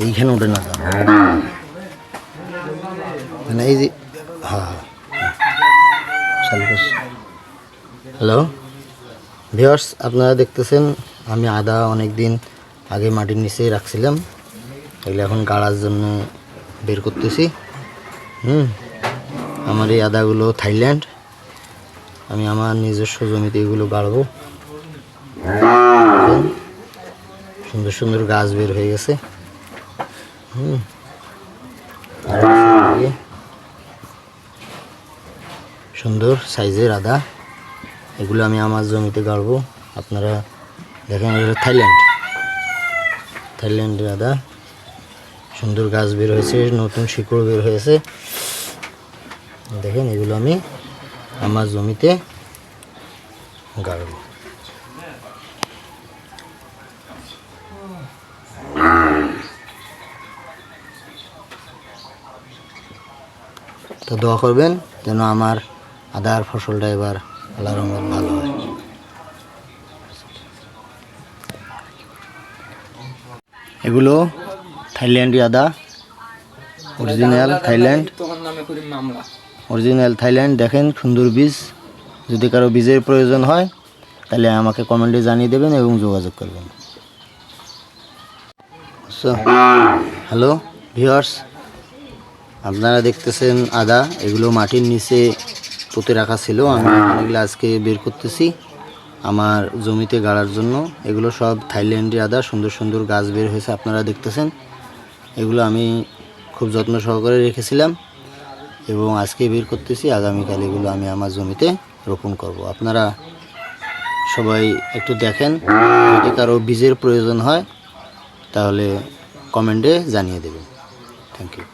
এইখানে ওঠে না মানে এই যে হ্যাঁ হ্যালো ভিউয়ার্স, আপনারা দেখতেছেন আমি আদা অনেক দিন আগে মাটির নিচে রাখছিলাম, এগুলো এখন গাড়ার জন্য বের করতেছি। আমার এই আদাগুলো থাইল্যান্ড, আমি আমার নিজস্ব জমিতে এগুলো গাড়বো। সুন্দর সুন্দর গাছ বের হয়ে গেছে। সুন্দর সাইজের আদা, এগুলো আমি আমার জমিতে গাড়বো। আপনারা দেখেন এগুলো থাইল্যান্ডের আদা, সুন্দর গাছ বের হয়েছে, নতুন শিকড় বের হয়েছে। দেখেন এগুলো আমি আমার জমিতে গাড়ব। তো দোয়া করবেন যেন আমার আদার ফসলটা এবার আল্লাহর রহমতে ভালো হয়। এগুলো থাইল্যান্ডি আদা, অরিজিনাল থাইল্যান্ড। দেখেন সুন্দর বীজ। যদি কারো বীজের প্রয়োজন হয় তাহলে আমাকে কমেন্টে জানিয়ে দেবেন এবং যোগাযোগ করবেন। হ্যালো ভিউয়ার্স, আপনারা দেখতেছেন আদা, এগুলো মাটির নিচে পুঁতে রাখা ছিল, আমি এগুলো আজকে বের করতেছি আমার জমিতে গাড়ার জন্য। এগুলো সব থাইল্যান্ডি আদা, সুন্দর সুন্দর গাছ বের হয়েছে আপনারা দেখতেছেন। এগুলো আমি খুব যত্ন সহকারে রেখেছিলাম এবং আজকে বের করতেছি। আগামীকাল এগুলো আমি আমার জমিতে রোপণ করব। আপনারা সবাই একটু দেখেন, যদি কারো বীজের প্রয়োজন হয় তাহলে কমেন্টে জানিয়ে দেবেন। Thank you.